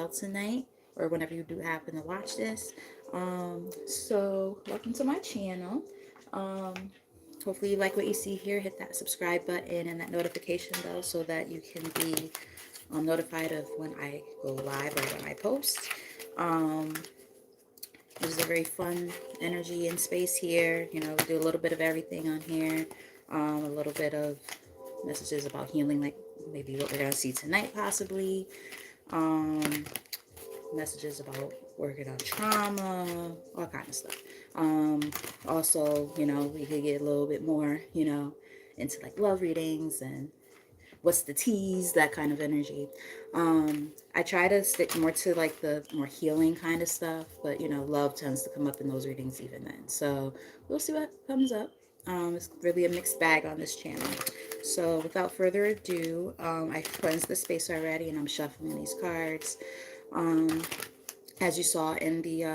out tonight, or whenever you do happen to watch this. So welcome to my channel. Um, Hopefully you like what you see here. Hit that subscribe button and that notification bell so that you can be notified of when I go live or when I post. Um, this is a very fun energy and space here. You know, we do a little bit of everything on here. A little bit of messages about healing, like maybe what we're going to see tonight possibly. Um, Messages about working on trauma, all kind of stuff. Also, you know, we could get a little bit more, you know, into like love readings and what's the tease, that kind of energy. I try to stick more to like the more healing kind of stuff, but you know, love tends to come up in those readings even then. So we'll see what comes up. It's really a mixed bag on this channel. So without further ado, I cleansed the space already and I'm shuffling these cards. Um, as you saw in the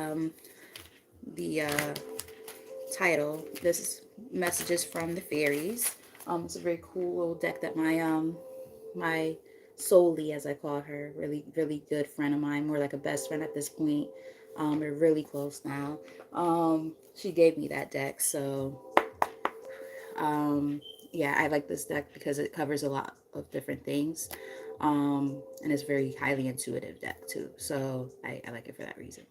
title, this is messages from the fairies. It's a very cool little deck that my Souli, as I call her, really good friend of mine, more like a best friend at this point. We're really close now. She gave me that deck, so yeah, I like this deck because it covers a lot of different things. And it's very highly intuitive deck too, so I like it for that reason.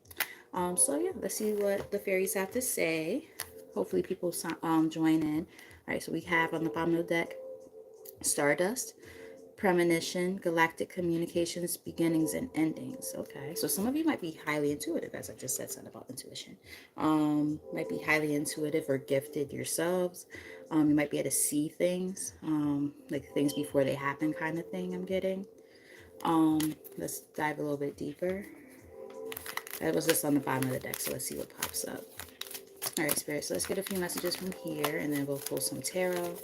So yeah, let's see what the fairies have to say. Hopefully people join in. All right, so we have on the bottom of the deck Stardust, Premonition, Galactic Communications, Beginnings and Endings. Okay, so some of you might be highly intuitive, as I just said something about intuition. Might be highly intuitive or gifted yourselves. You might be able to see things, like things before they happen kind of thing I'm getting. Let's dive a little bit deeper. That was just on the bottom of the deck, so let's see what pops up. All right, Spirit, so let's get a few messages from here, and then we'll pull some tarot.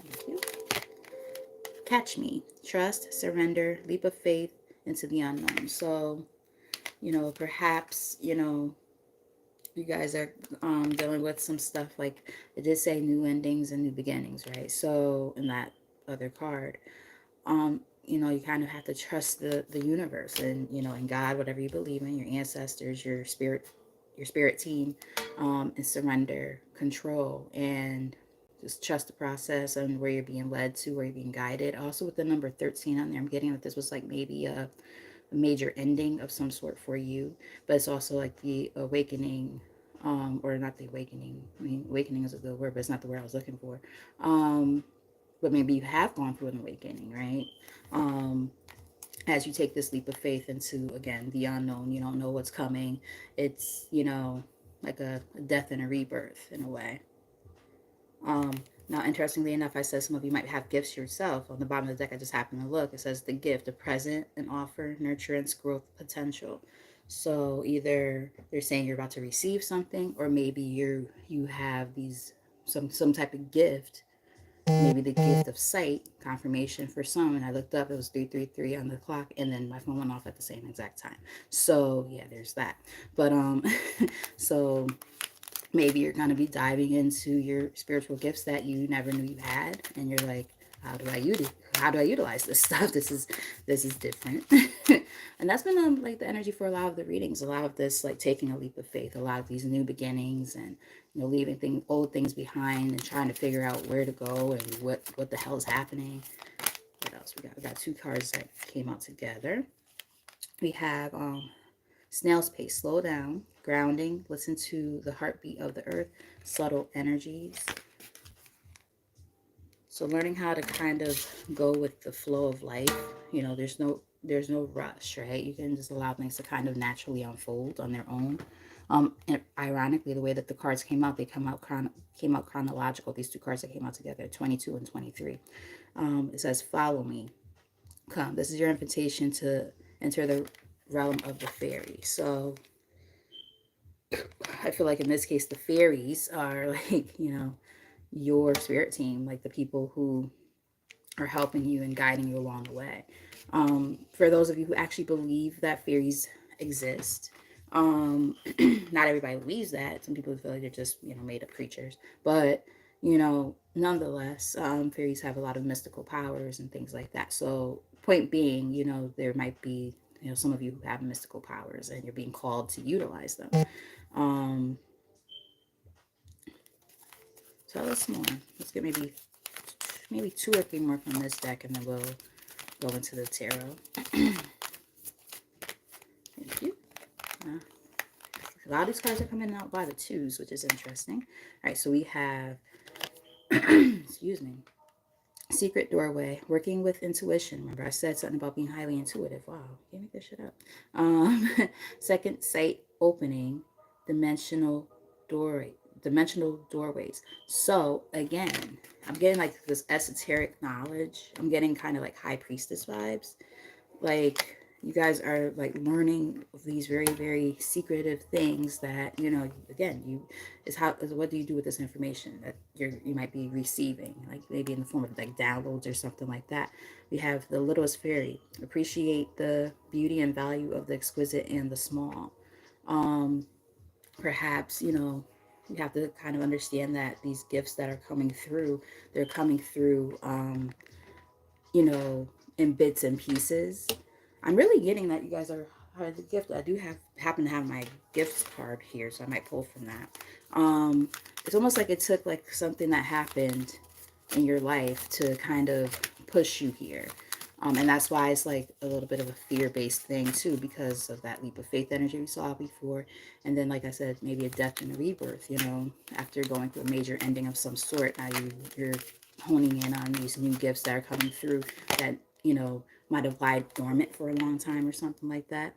Thank you. Catch me. Trust, surrender, leap of faith into the unknown. So, you know, perhaps, you know, you guys are dealing with some stuff like it did say new endings and new beginnings, right? So, in that other card, you know, you kind of have to trust the universe and, you know, in God, whatever you believe in, your ancestors, your spirit team, and surrender, control, and just trust the process and where you're being led to, where you're being guided. Also, with the number 13 on there, I'm getting that this was like maybe a major ending of some sort for you, but it's also like the awakening, or not the awakening. I mean, awakening is a good word, but it's not the word I was looking for. But maybe you have gone through an awakening, right? Um, as you take this leap of faith into, again, the unknown, you don't know what's coming. It's, you know, like a death and a rebirth in a way. Um, Now, interestingly enough, I said some of you might have gifts yourself. On the bottom of the deck, I just happened to look. It says the gift, a present, an offer, nurturance, growth, potential. So either they're saying you're about to receive something, or maybe you have these some type of gift, maybe the gift of sight, confirmation for some. And I looked up, it was 333 on the clock, and then my phone went off at the same exact time. So yeah, there's that. But so maybe you're going to be diving into your spiritual gifts that you never knew you had, and you're like, how do I utilize this stuff? This is different. And that's been like the energy for a lot of the readings, a lot of this like taking a leap of faith, a lot of these new beginnings, and you know, leaving old things behind and trying to figure out where to go and what the hell is happening. What else we got two cards that came out together. We have snail's pace, slow down, grounding, listen to the heartbeat of the earth, subtle energies. So learning how to kind of go with the flow of life. You know, there's no rush, right? You can just allow things to kind of naturally unfold on their own. And ironically, the way that the cards came out, they came out chronological. These two cards that came out together, 22 and 23. It says, "Follow me, come." This is your invitation to enter the realm of the fairy. So I feel like in this case, the fairies are like, you know, your spirit team, like the people who are helping you and guiding you along the way. For those of you who actually believe that fairies exist, not everybody believes that. Some people feel like they're just, you know, made up creatures. But, you know, nonetheless, fairies have a lot of mystical powers and things like that. So point being, there might be, some of you who have mystical powers and you're being called to utilize them. Um, Tell us more. Let's get maybe two or three more from this deck, and then we'll go into the tarot. Thank you. A lot of these cards are coming out by the twos, which is interesting. All right, so we have, excuse me, secret doorway, working with intuition. Remember, I said something about being highly intuitive. Wow, can't make this shit up. Second sight opening, dimensional doorway, dimensional doorways. So again, I'm getting like this esoteric knowledge. I'm getting kind of like high priestess vibes. Like you guys are like learning these very, very secretive things that, again, is what do you do with this information that you might be receiving, like maybe in the form of like downloads or something like that. We have the littlest fairy, appreciate the beauty and value of the exquisite and the small. Perhaps, you have to kind of understand that these gifts that are coming through, they're coming through, you know, in bits and pieces. I'm really getting that you guys are the gift. I do happen to have my gifts card here, so I might pull from that. It's almost like it took like something that happened in your life to kind of push you here. And that's why it's like a little bit of a fear-based thing too, because of that leap of faith energy we saw before. And then, like I said, maybe a death and a rebirth, after going through a major ending of some sort. Now you're honing in on these new gifts that are coming through that, might have lied dormant for a long time or something like that.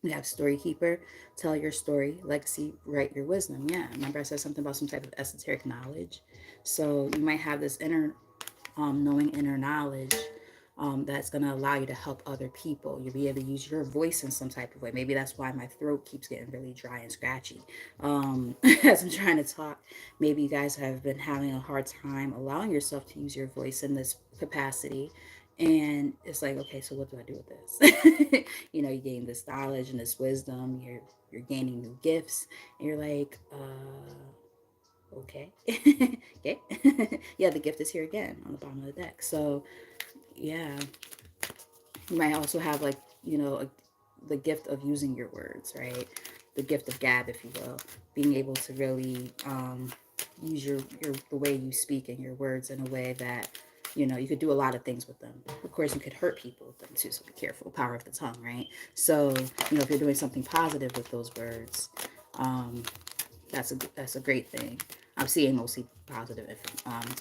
We have story keeper, tell your story, legacy, write your wisdom. Yeah, remember I said something about some type of esoteric knowledge. So you might have this inner knowing, inner knowledge that's going to allow you to help other people. You'll be able to use your voice in some type of way. Maybe that's why my throat keeps getting really dry and scratchy as I'm trying to talk. Maybe you guys have been having a hard time allowing yourself to use your voice in this capacity. And it's like, okay, so what do I do with this? You gain this knowledge and this wisdom. You're gaining new gifts. And you're like, okay. Okay. Yeah, the gift is here again on the bottom of the deck. So yeah, you might also have like, the gift of using your words, right? The gift of gab, if you will, being able to really use your the way you speak and your words in a way that, you could do a lot of things with them. Of course, you could hurt people with them too, so be careful. Power of the tongue, right? So, if you're doing something positive with those words, that's a great thing. I'm seeing mostly positive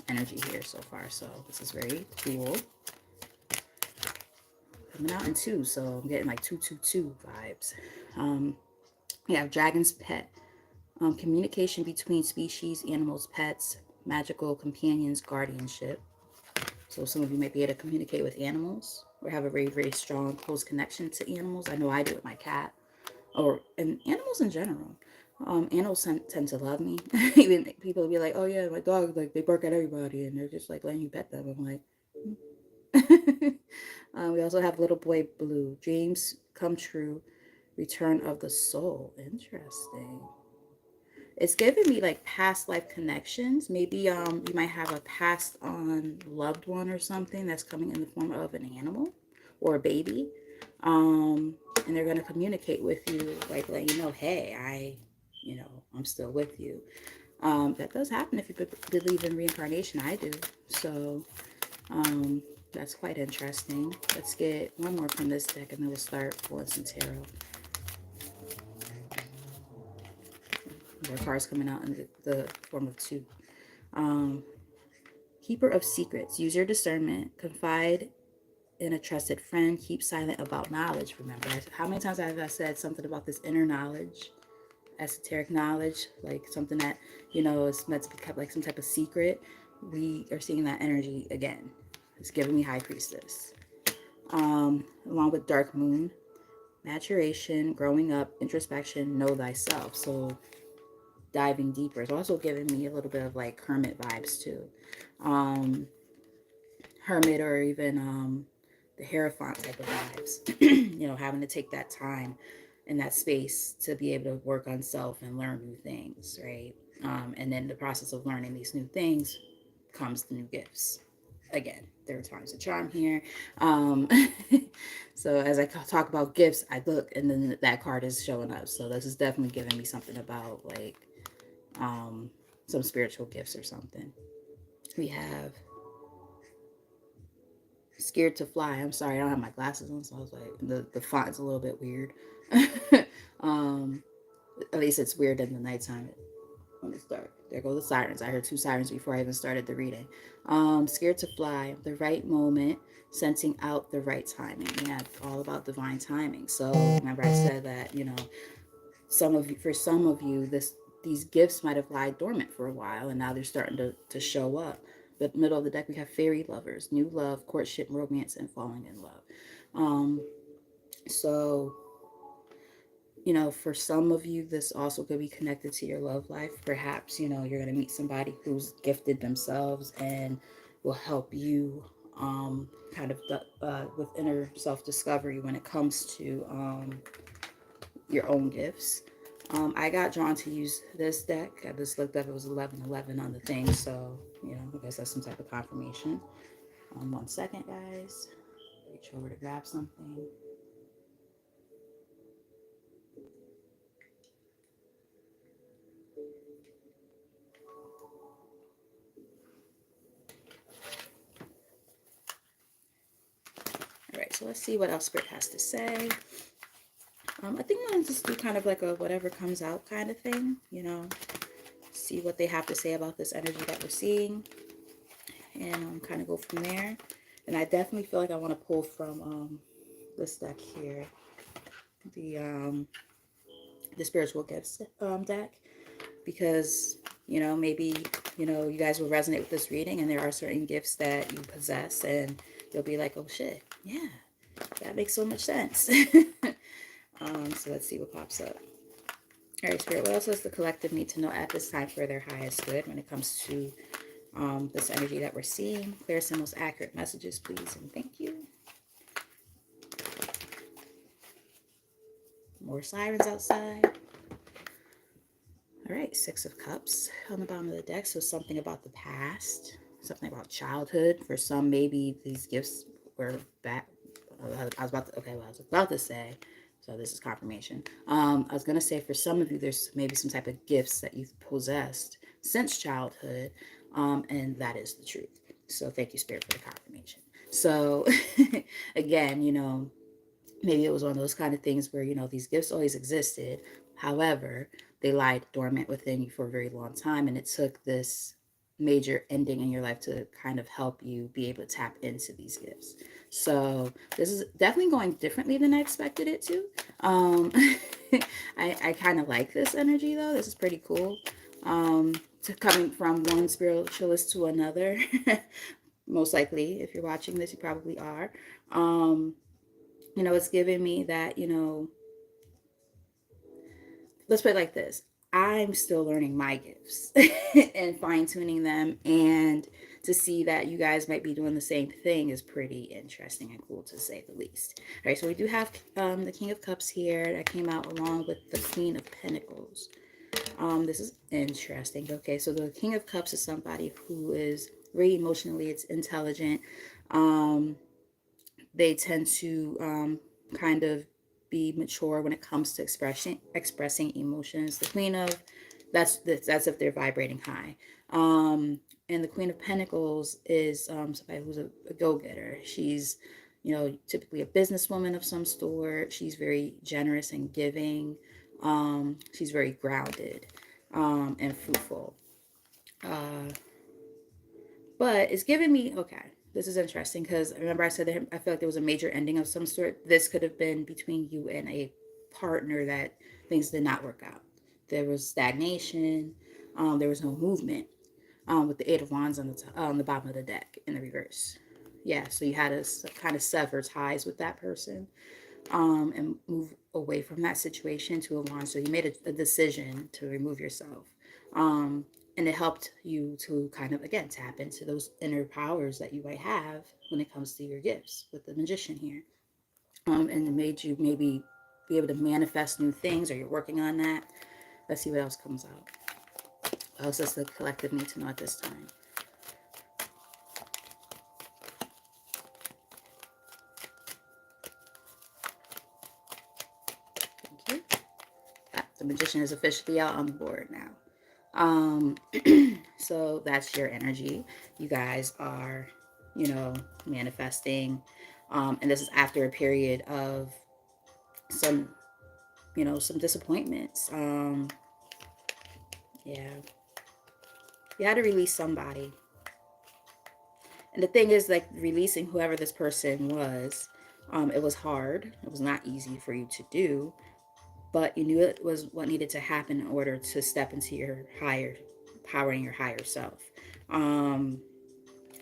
energy here so far, so this is very cool. Coming out in two, so I'm getting like 222 vibes. We have dragon's pet, communication between species, animals, pets, magical companions, guardianship. So some of you might be able to communicate with animals or have a very, very strong, close connection to animals. I know I do with my cat, and animals in general. Animals tend to love me. Even people will be like, "Oh yeah, my dog, like they bark at everybody," and they're just like letting you pet them. I'm like, we also have Little Boy Blue, dreams come true, return of the soul. Interesting. It's giving me like past life connections. Maybe you might have a passed on loved one or something that's coming in the form of an animal or a baby. And they're gonna communicate with you, like letting you know, hey, I'm still with you. That does happen if you believe in reincarnation. I do. So that's quite interesting. Let's get one more from this deck and then we'll start pulling some tarot. There are cards coming out in the form of two. Keeper of secrets. Use your discernment. Confide in a trusted friend. Keep silent about knowledge. Remember, how many times have I said something about this inner knowledge, esoteric knowledge, like something that, is meant to be kept like some type of secret? We are seeing that energy again. It's giving me high priestess. Along with dark moon, maturation, growing up, introspection, know thyself. So diving deeper. It's also giving me a little bit of like hermit vibes too. Hermit or even the Hierophant type of vibes. Having to take that time in that space to be able to work on self and learn new things, right? And then the process of learning these new things comes the new gifts. again, third time's a charm here. Um, so as I talk about gifts, I look and then that card is showing up. So this is definitely giving me something about like um, some spiritual gifts or something. We have scared to fly. I'm sorry, I don't have my glasses on, so I was like, the font's a little bit weird. um, at least it's weird in the nighttime when it's dark. There go the sirens. I heard two sirens before I even started the reading. Scared to fly, the right moment, sensing out the right timing. Yeah, all about divine timing. So remember I said that, you know, some of you, for some of you, these gifts might have lied dormant for a while and now they're starting to show up. But middle of the deck we have fairy lovers, new love, courtship, romance, and falling in love. Um, so you know, for some of you, this also could be connected to your love life. Perhaps, you know, you're going to meet somebody who's gifted themselves and will help you kind of with inner self discovery when it comes to your own gifts. I got drawn to use this deck. I just looked up, it was 1111 on the thing. So, you know, I guess that's some type of confirmation. 1 second, guys. Reach over to grab something. All right, so let's see what else Spirit has to say. I think I'm going to just do kind of like a whatever comes out kind of thing, you know, see what they have to say about this energy that we're seeing and kind of go from there. And I definitely feel like I want to pull from this deck here, the um, the spiritual gifts deck, because, you know, maybe, you know, you guys will resonate with this reading and there are certain gifts that you possess and you'll be like, oh shit, yeah, that makes so much sense. So let's see what pops up. All right, Spirit, what else does the collective need to know at this time for their highest good when it comes to this energy that we're seeing? Clearest and most accurate messages, please, and thank you. More sirens outside. All right, Six of Cups on the bottom of the deck. So something about the past, something about childhood. For some, maybe these gifts were back. I was about to, okay, well, I was about to say, so this is confirmation. I was going to say for some of you, there's maybe some type of gifts that you've possessed since childhood, and that is the truth. So thank you, Spirit, for the confirmation. So again, you know, maybe it was one of those kind of things where, you know, these gifts always existed. However, they lied dormant within you for a very long time. And it took this major ending in your life to kind of help you be able to tap into these gifts. So this is definitely going differently than I expected it to. Um, I kind of like this energy though. This is pretty cool. To coming from one spiritualist to another. Most likely, if you're watching this, you probably are. You know, it's giving me that, you know, let's put it like this. I'm still learning my gifts and fine tuning them. And to see that you guys might be doing the same thing is pretty interesting and cool to say the least. All right, so we do have the King of Cups here that came out along with the Queen of Pentacles. This is interesting. Okay, so the King of Cups is somebody who is very emotionally, it's intelligent. Um, they tend to kind of be mature when it comes to expressing emotions. The Queen of that's if they're vibrating high. And the Queen of Pentacles is somebody who's a go-getter. She's, you know, typically a businesswoman of some sort. She's very generous and giving. She's very grounded and fruitful. Uh, but it's giving me, okay, this is interesting because remember I said that I feel like there was a major ending of some sort. This could have been between you and a partner that things did not work out. There was stagnation. There was no movement. With the Eight of Wands on the bottom of the deck in the reverse. Yeah, so you had to kind of sever ties with that person and move away from that situation to a wand. So you made a decision to remove yourself. And it helped you to kind of, again, tap into those inner powers that you might have when it comes to your gifts with the magician here. And it made you maybe be able to manifest new things, or you're working on that. Let's see what else comes out. What else does the collective need to know at this time? The Magician is officially out on the board now. So that's your energy. You guys are, manifesting. And this is after a period of some, some disappointments. Yeah. You had to release somebody. And the thing is, like, releasing whoever this person was, it was hard. It was not easy for you to do, but you knew it was what needed to happen in order to step into your higher power and your higher self. Um,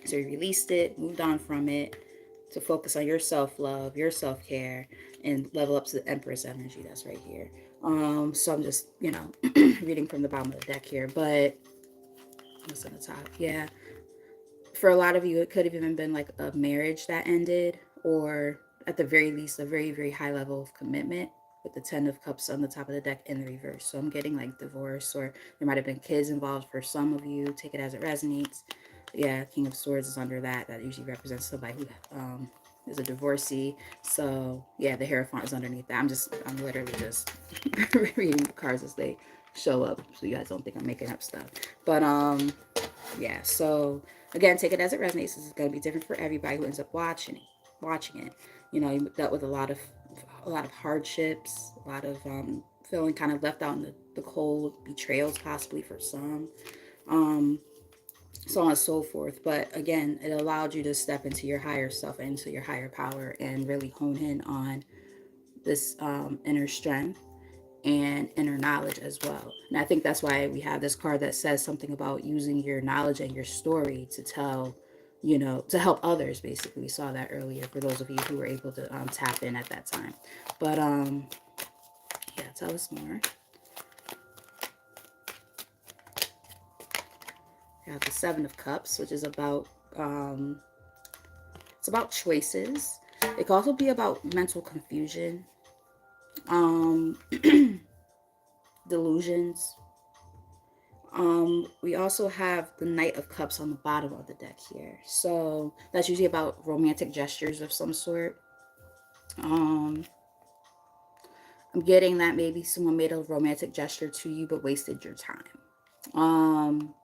so you released it, moved on from it to focus on your self love, your self care, and level up to the Empress energy that's right here. So I'm just, reading from the bottom of the deck here, but what's on the top? Yeah, for a lot of you, it could have even been like a marriage that ended, or at the very least, a very, very high level of commitment with the 10 of Cups on the top of the deck in the reverse. So I'm getting like divorce, or there might have been kids involved for some of you. Take it as it resonates. Yeah, King of Swords is under that. That usually represents somebody who is a divorcee. So yeah, the Hierophant is underneath that. I'm literally just reading the cards as they show up, so you guys don't think I'm making up stuff. But yeah, so again, take it as it resonates. This is going to be different for everybody who ends up watching it. You dealt with a lot of hardships, a lot of feeling kind of left out in the cold, betrayals possibly for some, um so on and so forth. But again, it allowed you to step into your higher self, into your higher power, and really hone in on this inner strength and inner knowledge as well. And I think that's why we have this card that says something about using your knowledge and your story to tell, to help others. Basically, we saw that earlier for those of you who were able to tap in at that time. But yeah, tell us more. We have the Seven of Cups, which is about it's about choices. It can also be about mental confusion, um, delusions. We also have the Knight of Cups on the bottom of the deck here. So that's usually about romantic gestures of some sort. Um, I'm getting that maybe someone made a romantic gesture to you but wasted your time. Um,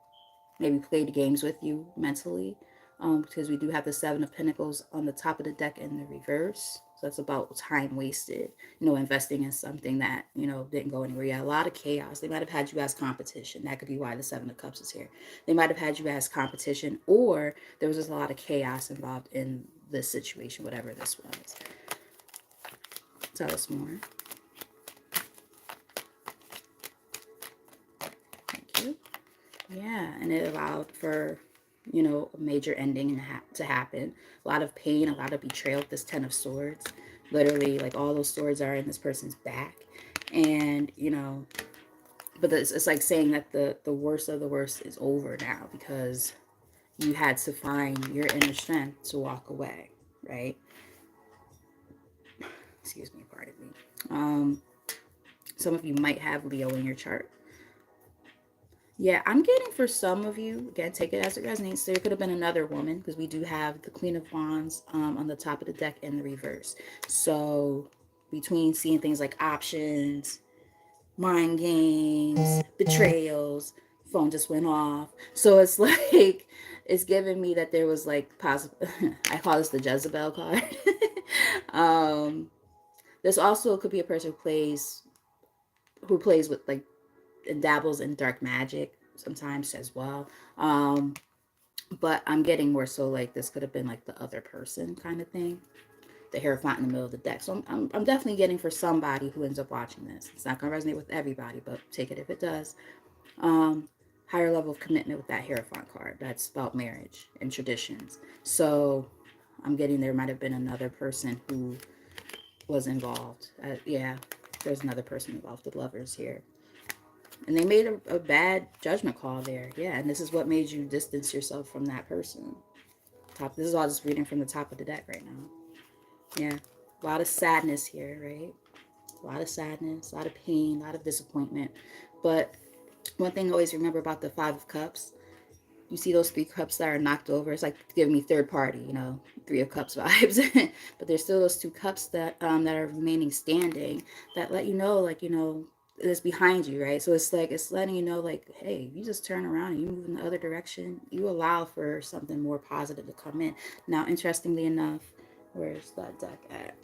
Maybe played games with you mentally. Because we do have the Seven of Pentacles on the top of the deck in the reverse. So that's about time wasted, investing in something that, didn't go anywhere. Yeah, a lot of chaos. They might have had you as competition. That could be why the Seven of Cups is here. They might have had you as competition, or there was just a lot of chaos involved in this situation, whatever this was. Tell us more. Thank you. Yeah, and it allowed for, a major ending to happen. A lot of pain, a lot of betrayal with this Ten of Swords. Literally, like all those swords are in this person's back. And, but it's like saying that the worst of the worst is over now because you had to find your inner strength to walk away, right? Excuse me, pardon me. Some of you might have Leo in your chart. Yeah, I'm getting for some of you, again, take it as it resonates. There could have been another woman because we do have the Queen of Wands on the top of the deck in the reverse. So between seeing things like options, mind games, betrayals, phone just went off. So it's like, it's giving me that there was like possible, I call this the Jezebel card. um, this also could be a person who plays with like and dabbles in dark magic sometimes as well. But I'm getting more so like this could have been like the other person kind of thing. The Hierophant in the middle of the deck. So I'm definitely getting for somebody who ends up watching this. It's not going to resonate with everybody, but take it if it does. Higher level of commitment with that Hierophant card. That's about marriage and traditions. So I'm getting there might have been another person who was involved. Yeah, there's another person involved. The Lovers here. And they made a bad judgment call there. Yeah, and this is what made you distance yourself from that person. This is all just reading from the top of the deck right now. Yeah, a lot of sadness here, right? A lot of sadness, a lot of pain, a lot of disappointment. But one thing I always remember about the Five of Cups, you see those three cups that are knocked over. It's like giving me third party, Three of Cups vibes. But there's still those two cups that are remaining standing that let you know, like, that's behind you, right? So it's like it's letting you know, like, hey, you just turn around and you move in the other direction. You allow for something more positive to come in. Now, interestingly enough, where's that deck at?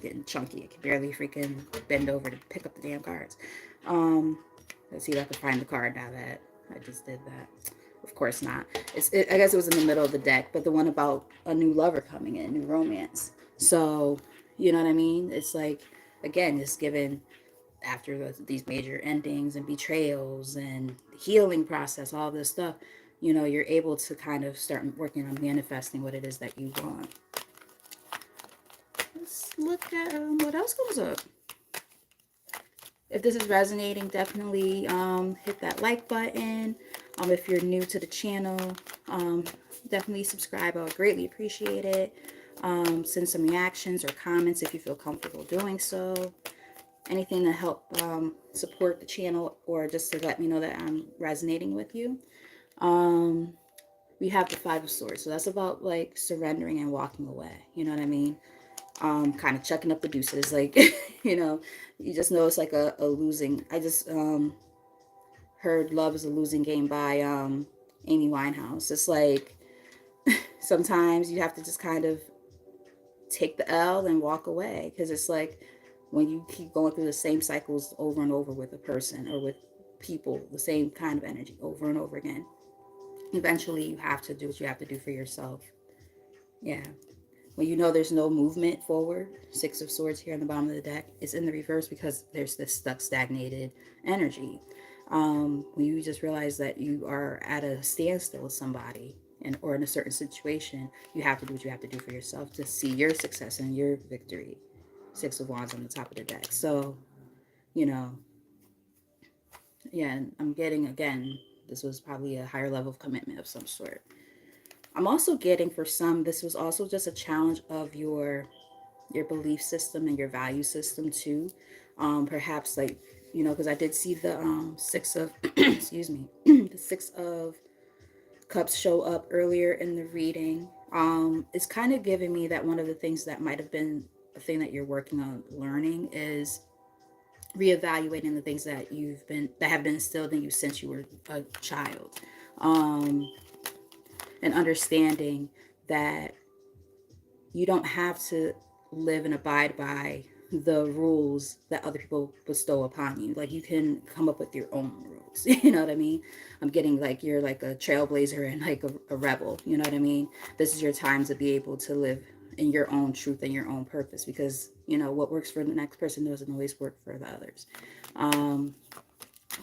Getting chunky. I can barely freaking bend over to pick up the damn cards. Um, let's see if I can find the card now that I just did that. Of course not. I guess it was in the middle of the deck, but the one about a new lover coming in, new romance. So, you know what I mean? It's like, again, it's given after these major endings and betrayals and healing process, all this stuff, you know, you're able to kind of start working on manifesting what it is that you want. Let's look at what else comes up. If this is resonating, definitely hit that like button. If you're new to the channel, definitely subscribe. I would greatly appreciate it. Send some reactions or comments if you feel comfortable doing so. Anything to help support the channel or just to let me know that I'm resonating with you. We have the Five of Swords. So that's about like surrendering and walking away. You know what I mean? Kind of chucking up the deuces. Like, you know, you just know it's like a losing. I just heard Love is a Losing Game by Amy Winehouse. It's like sometimes you have to just kind of take the L and walk away because it's like when you keep going through the same cycles over and over with a person or with people, the same kind of energy over and over again, eventually you have to do what you have to do for yourself. Yeah. When you know there's no movement forward, Six of Swords here on the bottom of the deck, it's in the reverse because there's this stuck, stagnated energy. When you just realize that you are at a standstill with somebody or in a certain situation, you have to do what you have to do for yourself to see your success and your victory. Six of Wands on the top of the deck. So, you know, yeah, I'm getting, again, this was probably a higher level of commitment of some sort. I'm also getting, for some, this was also just a challenge of your belief system and your value system too. Perhaps like, you know, because I did see the six of excuse me, the Six of Cups show up earlier in the reading. It's kind of giving me that one of the things that might have been a thing that you're working on learning is reevaluating the things that have been instilled in you since you were a child, um, and understanding that you don't have to live and abide by the rules that other people bestow upon you. Like you can come up with your own rules. You know what I mean? I'm getting like you're like a trailblazer and like a rebel. You know what I mean? This is your time to be able to live in your own truth and your own purpose because, you know, what works for the next person doesn't always work for the others.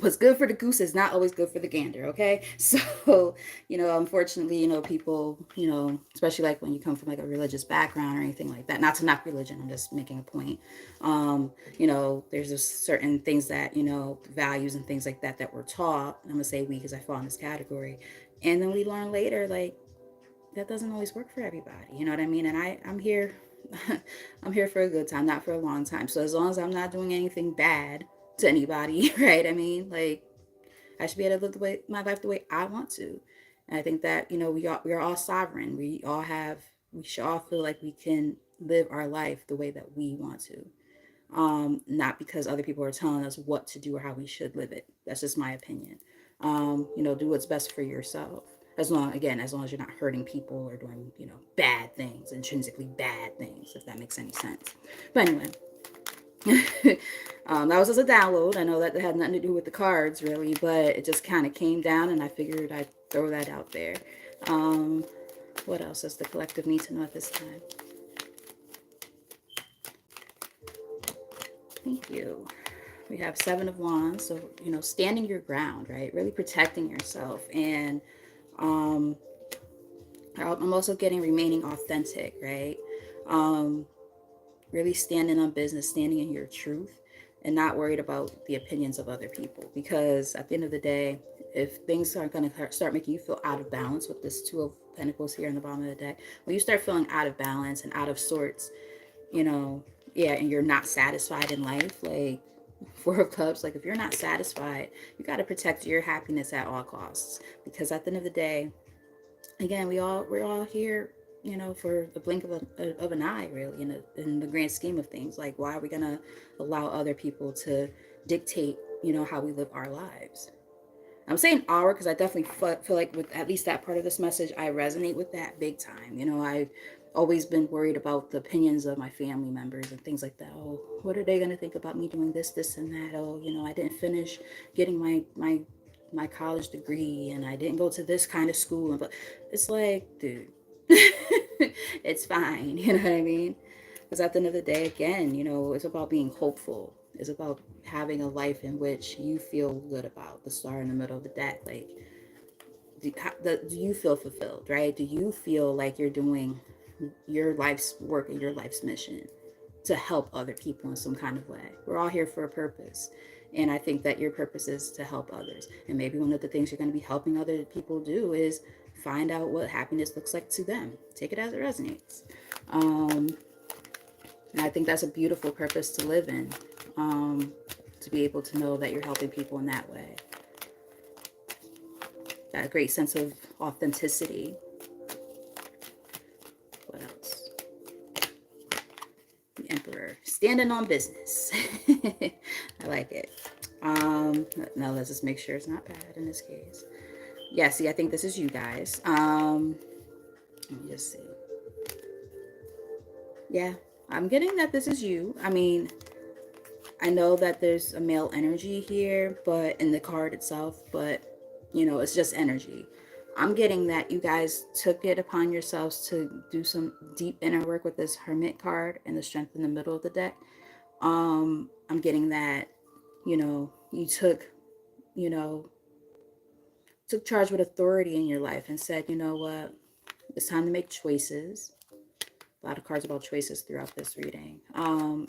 What's good for the goose is not always good for the gander, okay? So, you know, unfortunately, you know, people, you know, especially like when you come from like a religious background or anything like that, not to knock religion, I'm just making a point. You know, there's just certain things that, you know, values and things like that that we're taught. I'm gonna say we because I fall in this category. And then we learn later, like, that doesn't always work for everybody. You know what I mean? And I'm here I'm here for a good time, not for a long time. So as long as I'm not doing anything bad to anybody, right? I mean, like I should be able to live my life the way I want to. And I think that, you know, we are all sovereign. We should all feel like we can live our life the way that we want to. Not because other people are telling us what to do or how we should live it. That's just my opinion. You know, do what's best for yourself. As long as you're not hurting people or doing, you know, bad things, intrinsically bad things, if that makes any sense. But anyway, that was just a download. I know that had nothing to do with the cards really, but it just kind of came down and I figured I'd throw that out there. What else does the collective need to know at this time? Thank you. We have Seven of Wands. So, you know, standing your ground, right? Really protecting yourself. And I'm also getting remaining authentic, right? Really standing on business, standing in your truth, and not worried about the opinions of other people. Because at the end of the day, if things are going to start making you feel out of balance with this Two of Pentacles here in the bottom of the deck, when you start feeling out of balance and out of sorts, you know, yeah, and you're not satisfied in life, like Four of Cups, like if you're not satisfied, you got to protect your happiness at all costs. Because at the end of the day, again, we're all here you know, for the blink of an eye, really, in the grand scheme of things. Like, why are we going to allow other people to dictate, you know, how we live our lives? I'm saying our because I definitely feel like with at least that part of this message, I resonate with that big time. You know, I've always been worried about the opinions of my family members and things like that. Oh, what are they going to think about me doing this, this, and that? Oh, you know, I didn't finish getting my college degree and I didn't go to this kind of school. But it's like, dude, it's fine. You know what I mean? Because at the end of the day, again, you know, it's about being hopeful. It's about having a life in which you feel good about. The star in the middle of the deck. Like, do you feel fulfilled, right? Do you feel like you're doing your life's work and your life's mission to help other people in some kind of way? We're all here for a purpose. And I think that your purpose is to help others. And maybe one of the things you're going to be helping other people do is find out what happiness looks like to them. Take it as it resonates. And I think that's a beautiful purpose to live in, to be able to know that you're helping people in that way. That great sense of authenticity. What else? The Emperor. Standing on business. I like it. Now let's just make sure it's not bad in this case. Yeah, see, I think this is you guys. Let me just see. Yeah, I'm getting that this is you. I mean, I know that there's a male energy here, but in the card itself, but you know, it's just energy. I'm getting that you guys took it upon yourselves to do some deep inner work with this Hermit card and the Strength in the middle of the deck. I'm getting that, you know, you you know, took charge with authority in your life and said, you know what, it's time to make choices. A lot of cards about choices throughout this reading.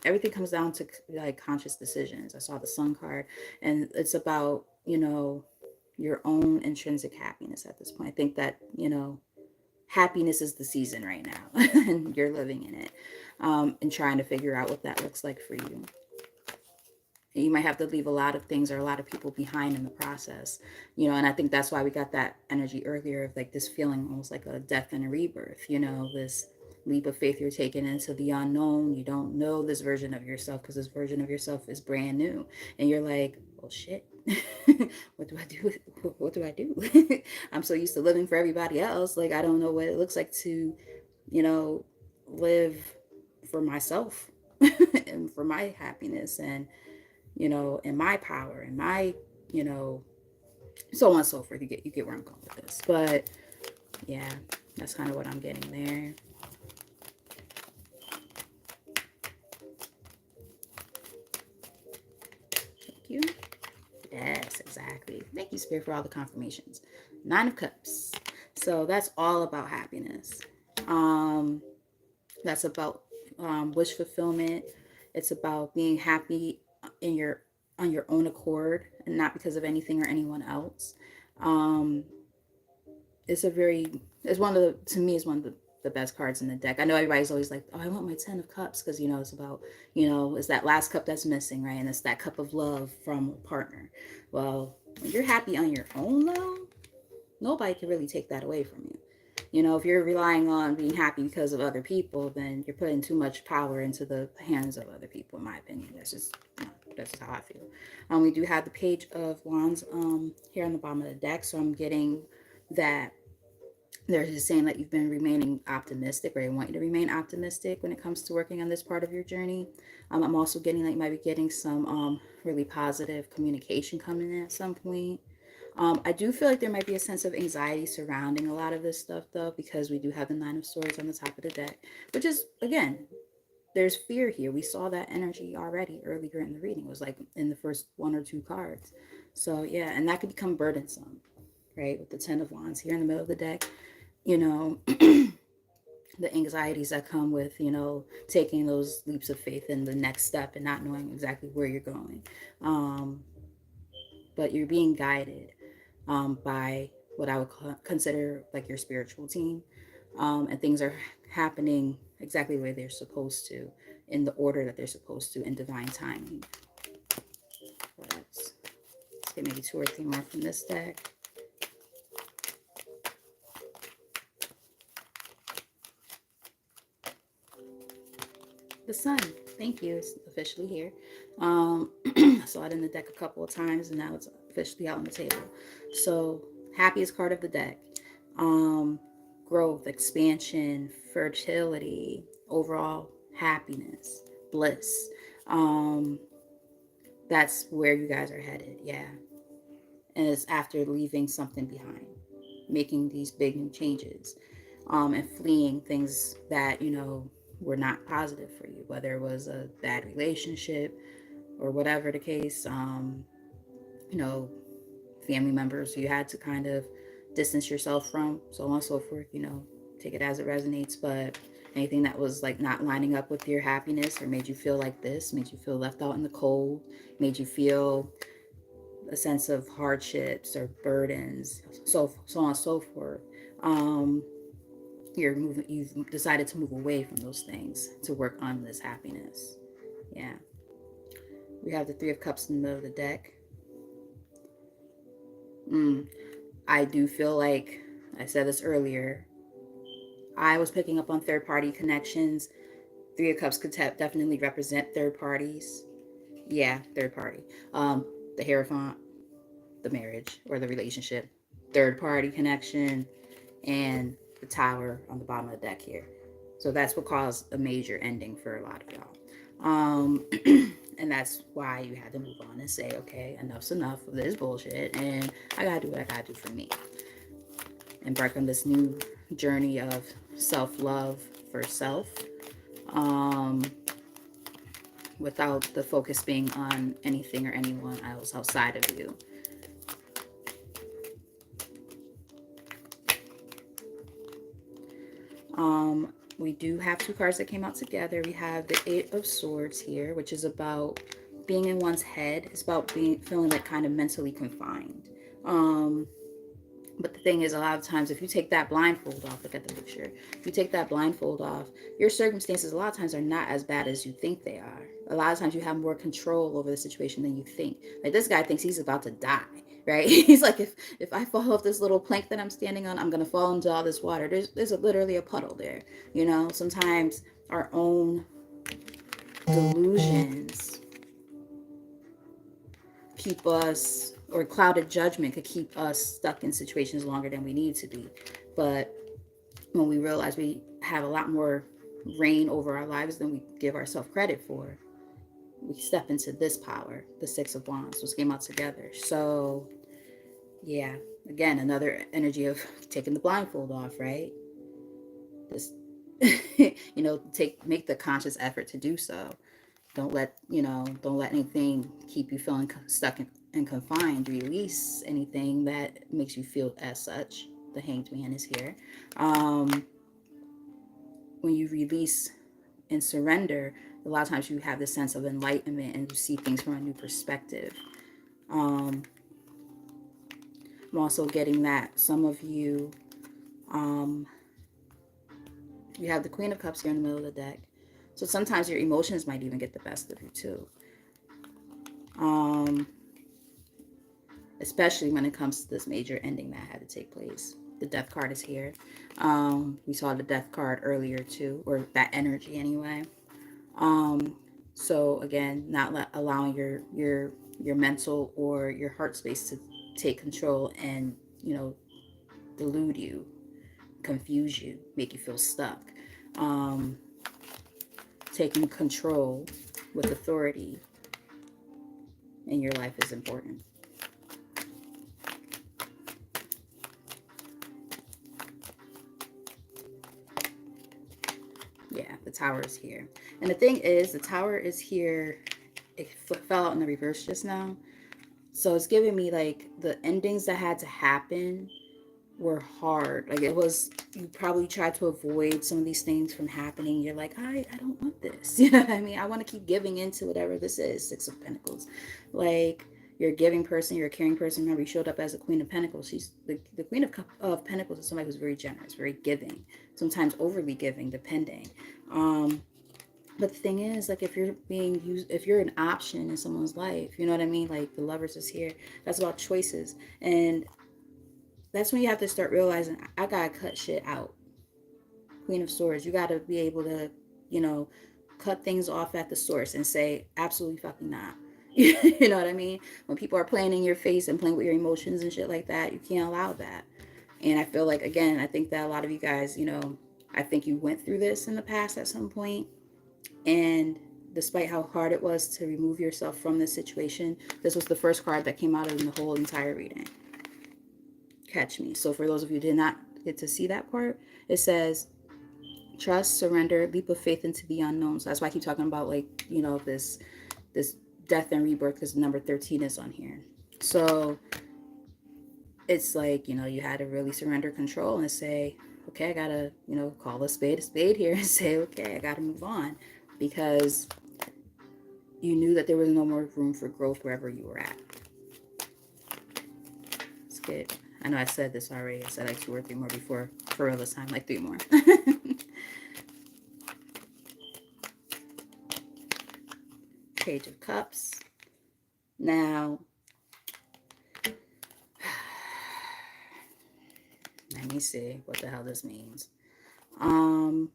Everything comes down to like conscious decisions. I saw the Sun card, and it's about, you know, your own intrinsic happiness at this point. I think that, you know, happiness is the season right now, and you're living in it, and trying to figure out what that looks like for you. You might have to leave a lot of things or a lot of people behind in the process, you know, and I think that's why we got that energy earlier of like this feeling almost like a death and a rebirth, you know, this leap of faith you're taking into the unknown. You don't know this version of yourself because this version of yourself is brand new, and you're like, well, shit. What do I do? What do I do? I'm so used to living for everybody else. Like, I don't know what it looks like to, you know, live for myself and for my happiness and, you know, and my power and my, you know, so on and so forth. You get where I'm going with this. But yeah, that's kind of what I'm getting there. Thank you. Yes, exactly. Thank you, Spirit, for all the confirmations. 9 of Cups. So that's all about happiness. That's about wish fulfillment. It's about being happy in your on your own accord and not because of anything or anyone else. Um, it's a very it's one of the to me is one of the best cards in the deck. I know everybody's always like, oh, I want my 10 of Cups because, you know, it's about, you know, it's that last cup that's missing, right? And it's that cup of love from a partner. Well, when you're happy on your own though, nobody can really take that away from you. You know, if you're relying on being happy because of other people, then you're putting too much power into the hands of other people, in my opinion. That's just how I feel. We do have the Page of Wands here on the bottom of the deck, so I'm getting that they're just saying that you've been remaining optimistic, or they want you to remain optimistic when it comes to working on this part of your journey. I'm also getting that you might be getting some really positive communication coming in at some point. I do feel like there might be a sense of anxiety surrounding a lot of this stuff, though, because we do have the 9 of Swords on the top of the deck, which is, again, there's fear here. We saw that energy already earlier in the reading. It was like in the first 1 or 2 cards. So, yeah, and that could become burdensome, right, with the 10 of Wands here in the middle of the deck. You know, the anxieties that come with, you know, taking those leaps of faith in the next step and not knowing exactly where you're going. But you're being guided by what I would consider like your spiritual team. And things are happening exactly the way they're supposed to, in the order that they're supposed to, in divine timing. Let's get maybe 2 or 3 more from this deck. The sun. Thank you. It's officially here. I saw it in the deck a couple of times, and now it's officially out on the table. So, happiest card of the deck. Um, Growth, expansion, fertility, overall happiness, bliss. Um, that's where you guys are headed. Yeah. And it's after leaving something behind, making these big new changes, and fleeing things that, were not positive for you, whether it was a bad relationship or whatever the case, you know, family members you had to kind of distance yourself from, so on and so forth, take it as it resonates. But anything that was like not lining up with your happiness or made you feel like this, made you feel left out in the cold, made you feel a sense of hardships or burdens, so on and so forth. Um, you've decided to move away from those things to work on this happiness. Yeah. We have the Three of Cups in the middle of the deck. I do feel like I said this earlier. I was picking up on third party connections. Three of Cups could definitely represent third parties. Yeah, third party. The Hierophant, the marriage or the relationship, third party connection, and the Tower on the bottom of the deck here. So that's what caused a major ending for a lot of y'all. And that's why you had to move on and say, okay, enough's enough of this bullshit, and I gotta do what I gotta do for me. Embark on this new journey of self love for self, um, without the focus being on anything or anyone else outside of you. We do have two cards that came out together. We have the Eight of Swords here, which is about being in one's head. It's about feeling like kind of mentally confined. But the thing is, a lot of times, if you take that blindfold off, look at the picture. If you take that blindfold off, your circumstances a lot of times are not as bad as you think they are. A lot of times you have more control over the situation than you think. Like this guy thinks he's about to die, right? He's like, if I fall off this little plank that I'm standing on, I'm gonna fall into all this water. There's literally a puddle there. Sometimes our own delusions keep us, or clouded judgment could keep us stuck in situations longer than we need to be. But when we realize we have a lot more reign over our lives than we give ourselves credit for, we step into this power, the Six of Wands, which came out together. So yeah, again, another energy of taking the blindfold off, right? This make the conscious effort to do so. Don't let anything keep you feeling stuck and confined. Release anything that makes you feel as such. The Hanged Man is here. When you release and surrender, a lot of times you have this sense of enlightenment and you see things from a new perspective. I'm also getting that some of you, you have the Queen of Cups here in the middle of the deck. So sometimes your emotions might even get the best of you too. Especially when it comes to this major ending that had to take place. The Death card is here. We saw the Death card earlier too, or that energy anyway. So again, not allowing your mental or your heart space to take control and delude you, confuse you, make you feel stuck. Taking control with authority in your life is important. Yeah, the Tower is here. And the thing is, the Tower is here. It fell out in the reverse just now. So it's giving me like the endings that had to happen were hard. Like it was, you probably tried to avoid some of these things from happening. You're like, I don't want this. You know what I mean? I want to keep giving into whatever this is. Six of Pentacles. Like you're a giving person, you're a caring person. Remember, you showed up as a Queen of Pentacles. She's the Queen of Pentacles is somebody who's very generous, very giving, sometimes overly giving, depending. But the thing is, like, if you're being used, if you're an option in someone's life, you know what I mean? Like, the Lovers is here. That's about choices. And that's when you have to start realizing, I gotta cut shit out. Queen of Swords, you gotta be able to, you know, cut things off at the source and say, absolutely fucking not. You know what I mean? When people are playing in your face and playing with your emotions and shit like that, you can't allow that. And I feel like, again, I think that a lot of you guys, I think you went through this in the past at some point. And despite how hard it was to remove yourself from this situation, this was the first card that came out in the whole entire reading. Catch me. So for those of you who did not get to see that part, it says trust, surrender, leap of faith into the unknown. So that's why I keep talking about, like, this death and rebirth, because number 13 is on here. So it's like, you had to really surrender control and say, okay, I gotta, call a spade here and say, okay, I gotta move on, because you knew that there was no more room for growth wherever you were at. Let's get, I know I said this already. I said like 2 or 3 more before. For real this time, like 3 more. Page of Cups. Now, let me see what the hell this means. I'm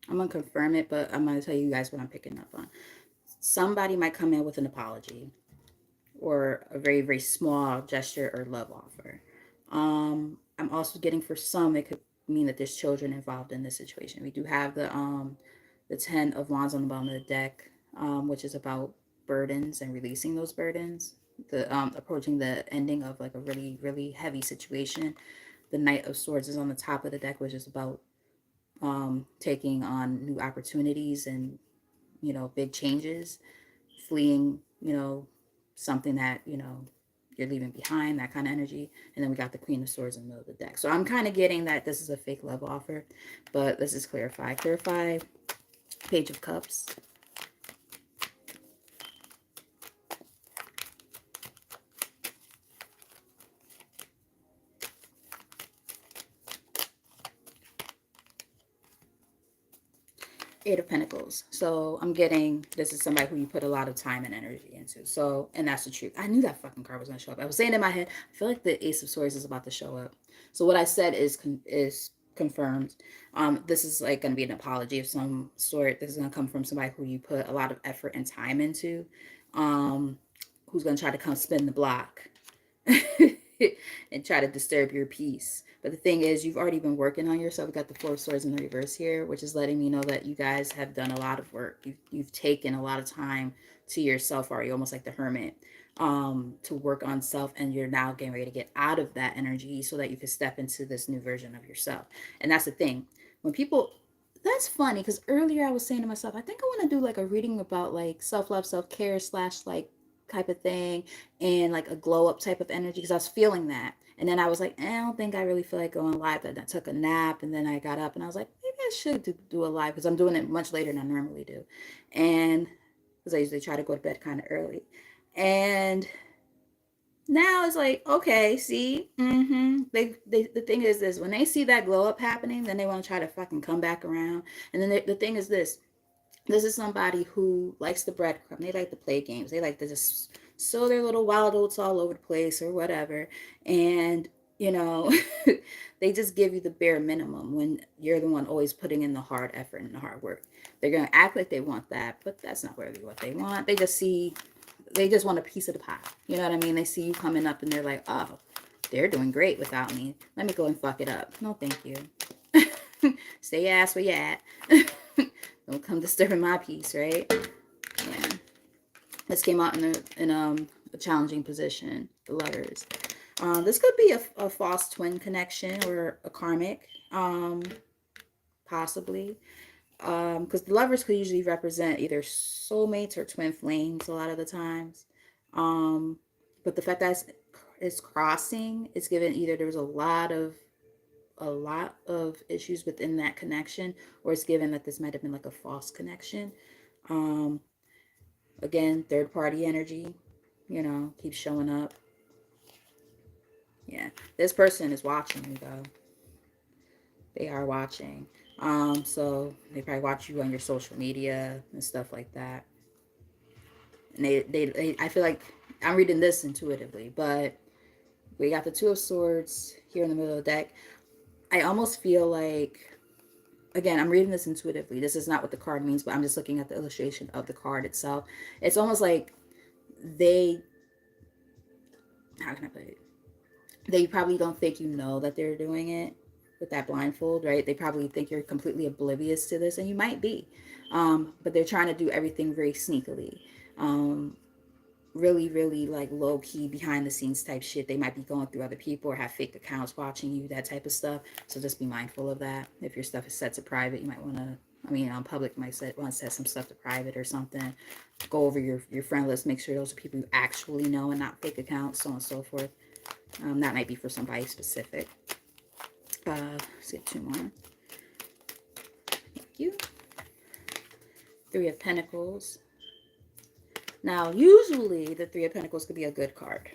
going to confirm it, but I'm going to tell you guys what I'm picking up on. Somebody might come in with an apology or a very, very small gesture or love offer. I'm also getting, for some, it could mean that there's children involved in this situation. We do have the 10 of Wands on the bottom of the deck, which is about burdens and releasing those burdens. The approaching the ending of like a really, really heavy situation. The Knight of Swords is on the top of the deck, which is about taking on new opportunities and, big changes, fleeing, something that, you're leaving behind, that kind of energy. And then we got the Queen of Swords in the middle of the deck. So I'm kind of getting that this is a fake love offer, but let's just clarify. Page of Cups. Eight of Pentacles. So I'm getting, this is somebody who you put a lot of time and energy into. So, and that's the truth. I knew that fucking card was going to show up. I was saying in my head, I feel like the Ace of Swords is about to show up. So what I said is confirmed. This is like going to be an apology of some sort. This is going to come from somebody who you put a lot of effort and time into, who's going to try to come spin the block and try to disturb your peace. But the thing is, you've already been working on yourself. We got the Four of Swords in the reverse here, which is letting me know that you guys have done a lot of work. You've taken a lot of time to yourself already, almost like the Hermit, to work on self, and you're now getting ready to get out of that energy so that you can step into this new version of yourself. And that's the thing. When people, that's funny, because earlier I was saying to myself, I think I want to do like a reading about like self-love, self-care / like type of thing, and like a glow up type of energy, because I was feeling that. And then I was like, I don't think I really feel like going live. Then I took a nap, and then I got up and I was like, maybe I should do a live, because I'm doing it much later than I normally do. And because I usually try to go to bed kind of early. And now it's like, okay, see, the thing is this: when they see that glow up happening, then they want to try to fucking come back around. And then the thing is this: this is somebody who likes the breadcrumb. They like to play games. They like to just sow their little wild oats all over the place or whatever. And, they just give you the bare minimum when you're the one always putting in the hard effort and the hard work. They're going to act like they want that, but that's not really what they want. They just want a piece of the pie. You know what I mean? They see you coming up and they're like, oh, they're doing great without me. Let me go and fuck it up. No, thank you. Stay your ass where you at. Don't come disturbing my peace, right? Yeah. This came out in a challenging position, the Lovers. This could be a false twin connection or a karmic, possibly. Because the Lovers could usually represent either soulmates or twin flames a lot of the times. But the fact that it's crossing, it's given either there's a lot of issues within that connection, or it's given that this might have been like a false connection. Again, third party energy, keeps showing up. Yeah, this person is watching you though. They are watching. So they probably watch you on your social media and stuff like that. And they I feel like I'm reading this intuitively, but we got the Two of Swords here in the middle of the deck. I almost feel like again, I'm reading this intuitively. This is not what the card means, but I'm just looking at the illustration of the card itself. It's almost like they, how can I put it? They probably don't think you know that they're doing it with that blindfold, right? They probably think you're completely oblivious to this, and you might be. But they're trying to do everything very sneakily. Really, really like low key behind the scenes type shit. They might be going through other people or have fake accounts watching you, that type of stuff. So just be mindful of that. If your stuff is set to private, you might want to, I mean, on public, you might want to set some stuff to private or something. Go over your friend list, make sure those are people you actually know and not fake accounts, so on and so forth. That might be for somebody specific. Let's get 2 more. Thank you. 3 of Pentacles. Now, usually the 3 of Pentacles could be a good card.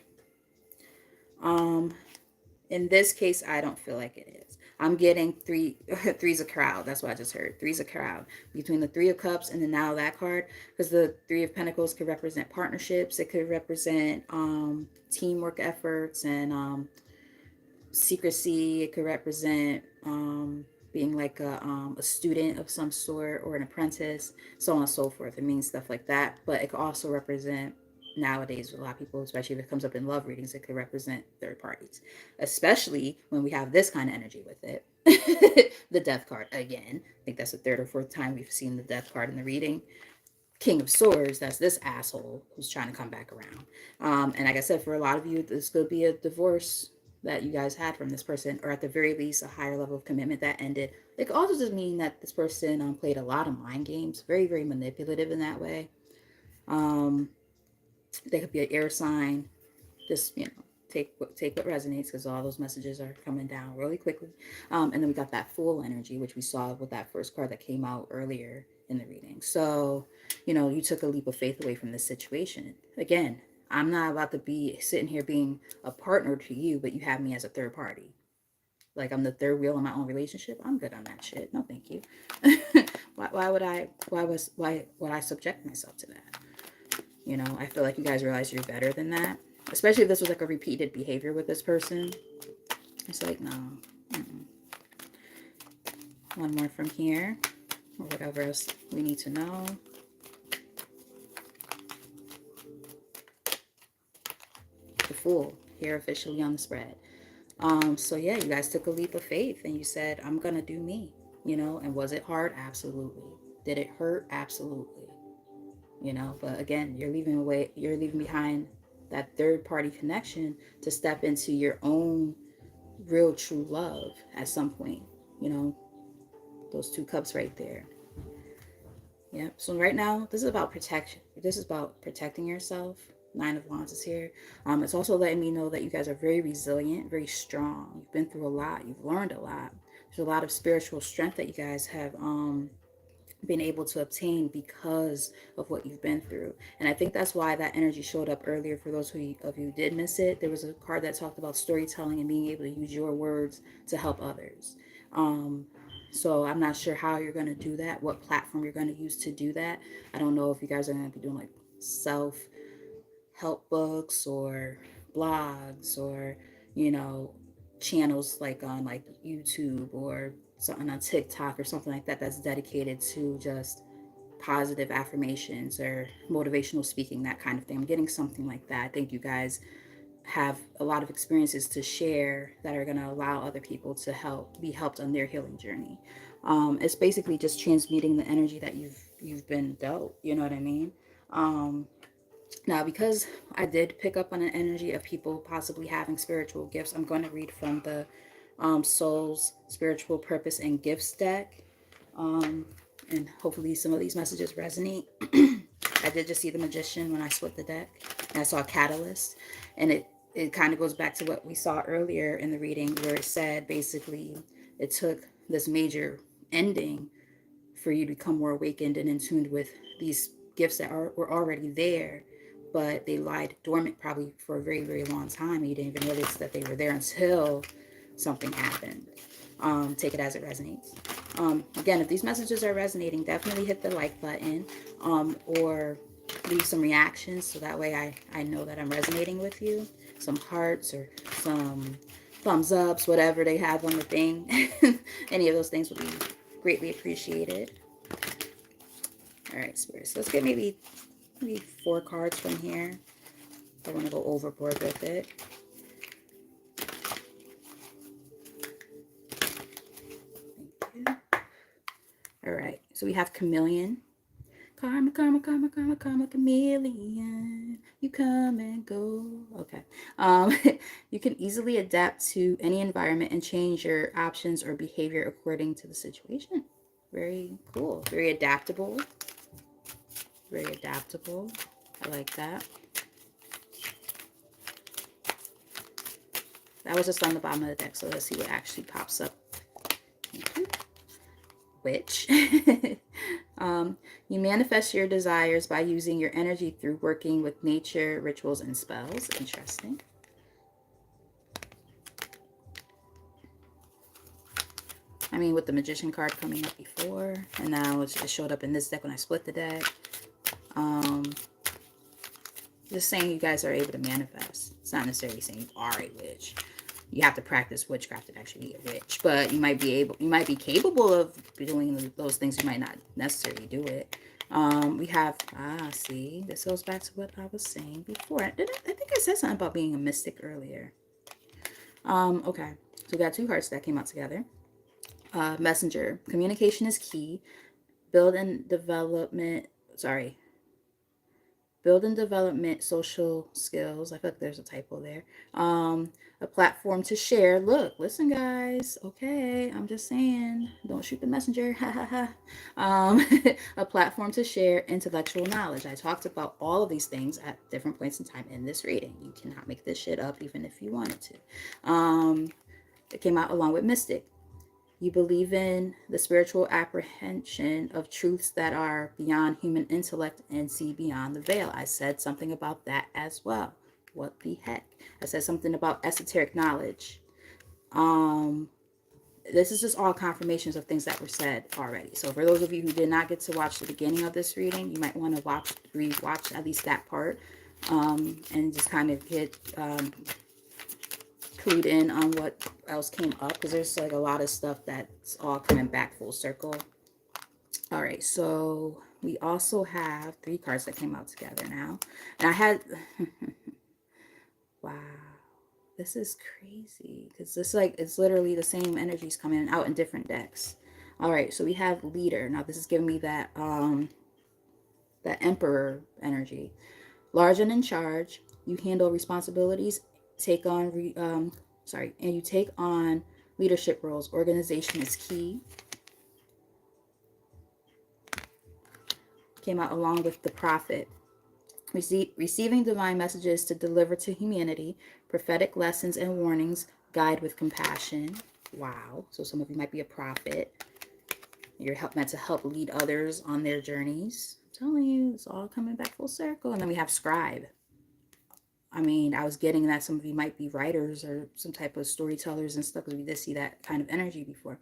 In this case, I don't feel like it is. I'm getting three's a crowd. That's what I just heard. Three's a crowd. Between the 3 of Cups and then now that card, because the 3 of Pentacles could represent partnerships. It could represent teamwork efforts and secrecy. It could represent being like a student of some sort or an apprentice, so on and so forth. It means stuff like that. But it could also represent, nowadays, a lot of people, especially if it comes up in love readings, it could represent third parties, especially when we have this kind of energy with it. The Death card again. I think that's the 3rd or 4th time we've seen the Death card in the reading. King of Swords, that's this asshole who's trying to come back around. And like I said, for a lot of you, this could be a divorce that you guys had from this person, or at the very least, a higher level of commitment that ended. It could also just mean that this person played a lot of mind games, very, very manipulative in that way. They could be an air sign. Just, take what resonates, because all those messages are coming down really quickly. And then we got that Fool energy, which we saw with that first card that came out earlier in the reading. So, you took a leap of faith away from this situation. Again, I'm not about to be sitting here being a partner to you, but you have me as a third party. Like I'm the third wheel in my own relationship. I'm good on that shit. No, thank you. Why would I subject myself to that? I feel like you guys realize you're better than that. Especially if this was like a repeated behavior with this person. It's like, no. One more from here. Or whatever else we need to know. The Fool, here officially on the spread. So yeah, you guys took a leap of faith and you said, I'm gonna do me, and was it hard? Absolutely. Did it hurt? Absolutely. But again, you're leaving behind that third party connection to step into your own real true love at some point. Those 2 cups right there. Yeah. So right now, this is about protection. This is about protecting yourself. 9 of Wands is here. It's also letting me know that you guys are very resilient, very strong. You've been through a lot. You've learned a lot. There's a lot of spiritual strength that you guys have been able to obtain because of what you've been through. And I think that's why that energy showed up earlier. For those of you who did miss it, there was a card that talked about storytelling and being able to use your words to help others. So I'm not sure how you're going to do that, what platform you're going to use to do that. I don't know if you guys are going to be doing like self-help books or blogs or, channels like on like YouTube or something on TikTok or something like that that's dedicated to just positive affirmations or motivational speaking, that kind of thing. I'm getting something like that. I think you guys have a lot of experiences to share that are going to allow other people to be helped on their healing journey. It's basically just transmuting the energy that you've been dealt. You know what I mean? Now, because I did pick up on an energy of people possibly having spiritual gifts, I'm going to read from the Soul's Spiritual Purpose and Gifts deck. And hopefully some of these messages resonate. I did just see the Magician when I split the deck. And I saw Catalyst. And it kind of goes back to what we saw earlier in the reading, where it said basically it took this major ending for you to become more awakened and in tune with these gifts that were already there, but they lied dormant probably for a very, very long time. You didn't even notice that they were there until something happened. Take it as it resonates. Again, if these messages are resonating, definitely hit the like button or leave some reactions so that way I know that I'm resonating with you. Some hearts or some thumbs ups, whatever they have on the thing. Any of those things will be Greatly appreciated. All right, spirits. Let's get maybe 4 cards from here. I want to go overboard with it. Thank you. All right, so we have chameleon. Karma, karma, karma, karma, karma, chameleon. You come and go. Okay. You can easily adapt to any environment and change your options or behavior according to the situation. Very cool. Very adaptable. Very adaptable. I like that. That was just on the bottom of the deck, so let's see what actually pops up. Witch. You manifest your desires by using your energy through working with nature, rituals, and spells. Interesting. I mean, with the magician card coming up before, and now it showed up in this deck when I split the deck. Just saying you guys are able to manifest. It's not necessarily saying you are a witch. You have to practice witchcraft to actually be a witch, but you might be capable of doing those things. You might not necessarily do it. We have, see, this goes back to what I was saying before. I think I said something about being a mystic earlier. Okay, so we got 2 hearts that came out together. Messenger, communication is key. Build and development social skills. I feel like there's a typo there. A platform to share. Look, listen, guys. Okay, I'm just saying. Don't shoot the messenger. Ha ha ha. A platform to share intellectual knowledge. I talked about all of these things at different points in time in this reading. You cannot make this shit up even if you wanted to. It came out along with Mystic. You believe in the spiritual apprehension of truths that are beyond human intellect and see beyond the veil. I said something about that as well. What the heck? I said something about esoteric knowledge. This is just all confirmations of things that were said already. So for those of you who did not get to watch the beginning of this reading, you might want to rewatch at least that part, and just kind of get clued in on what else came up, because there's like a lot of stuff that's all coming back full circle. All right, so we also have 3 cards that came out together now, and I had wow, this is crazy, because this, like, it's literally the same energies coming out in different decks. All right, so we have leader. Now this is giving me that that emperor energy. Large and in charge, you handle responsibilities, take on and you take on leadership roles. Organization is key. Came out along with the prophet. Receiving divine messages to deliver to humanity, prophetic lessons and warnings, guide with compassion. Wow. So some of you might be a prophet. You're meant to help lead others on their journeys. I'm telling you, it's all coming back full circle. And then we have scribe. I mean, I was getting that some of you might be writers or some type of storytellers and stuff, because we did see that kind of energy before.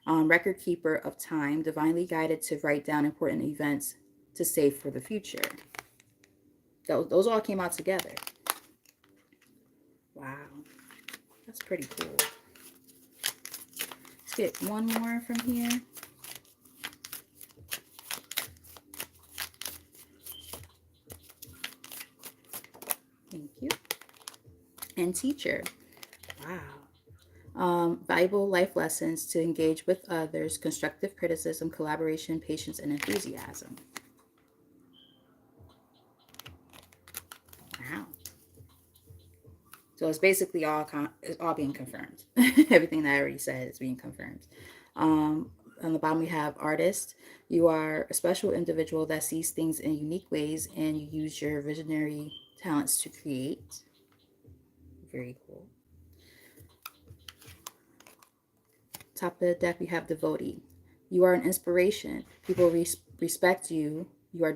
Record keeper of time, divinely guided to write down important events to save for the future. Those all came out together. Wow. That's pretty cool. Let's get one more from here. Thank you. And teacher. Wow. Valuable life lessons to engage with others, constructive criticism, collaboration, patience, and enthusiasm. Wow. So it's basically it's all being confirmed. Everything that I already said is being confirmed. On the bottom we have artist. You are a special individual that sees things in unique ways, and you use your visionary talents to create. Very cool. Top of the deck we have devotee. You are an inspiration. People respect you. You are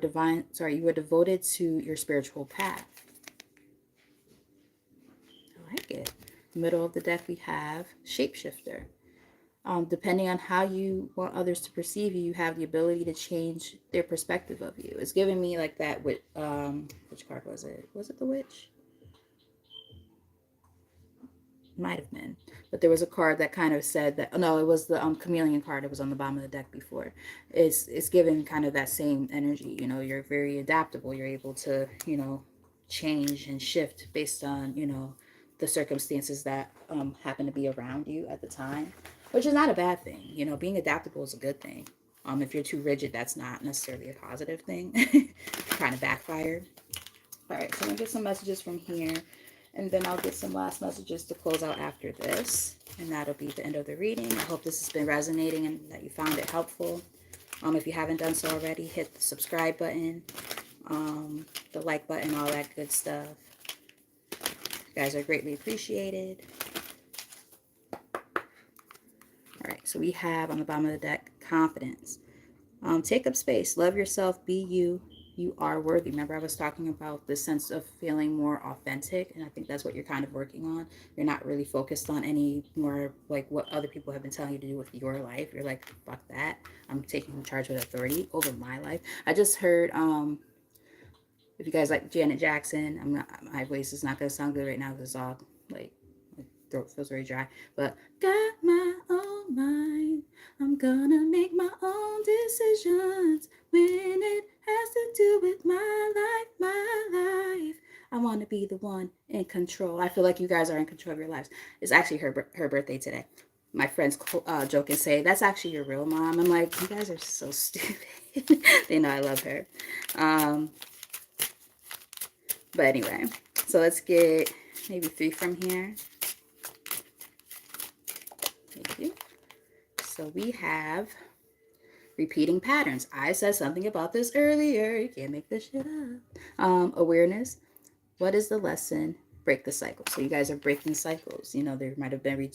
you are devoted to your spiritual path. I like it. Middle of the deck we have shapeshifter. Depending on how you want others to perceive you, you have the ability to change their perspective of you. It's giving me like that with which card was it? Was it the witch? Might have been, but there was a card that kind of said that. Oh, no, it was the chameleon card. It was on the bottom of the deck before. It's given kind of that same energy. You know, you're very adaptable. You're able to, you know, change and shift based on, you know, the circumstances that happen to be around you at the time, which is not a bad thing. You know, being adaptable is a good thing. If you're too rigid, that's not necessarily a positive thing. Kind of backfire. All right, so I'm gonna get some messages from here, and then I'll get some last messages to close out after this, and that'll be the end of the reading. I hope this has been resonating and that you found it helpful. If you haven't done so already, hit the subscribe button, the like button, all that good stuff. You guys are greatly appreciated. All right, so we have on the bottom of the deck, confidence. Take up space, love yourself, be you. You are worthy. Remember, I was talking about this sense of feeling more authentic, and I think that's what you're kind of working on. You're not really focused on any more like what other people have been telling you to do with your life. You're like, fuck that. I'm taking charge with authority over my life. I just heard, if you guys like Janet Jackson, I'm not, my voice is not gonna sound good right now because it's all like my throat feels very dry. But got my own mind. I'm gonna make my own decisions when it has to do with my life, my life. I want to be the one in control. I feel like you guys are in control of your lives. It's actually her birthday today. My friends joke and say, that's actually your real mom. I'm like, you guys are so stupid. They know I love her. But anyway, so let's get maybe 3 from here. Thank you. So we have repeating patterns. I said something about this earlier. You can't make this shit up. Awareness. What is the lesson? Break the cycle. So you guys are breaking cycles. You know, there might have been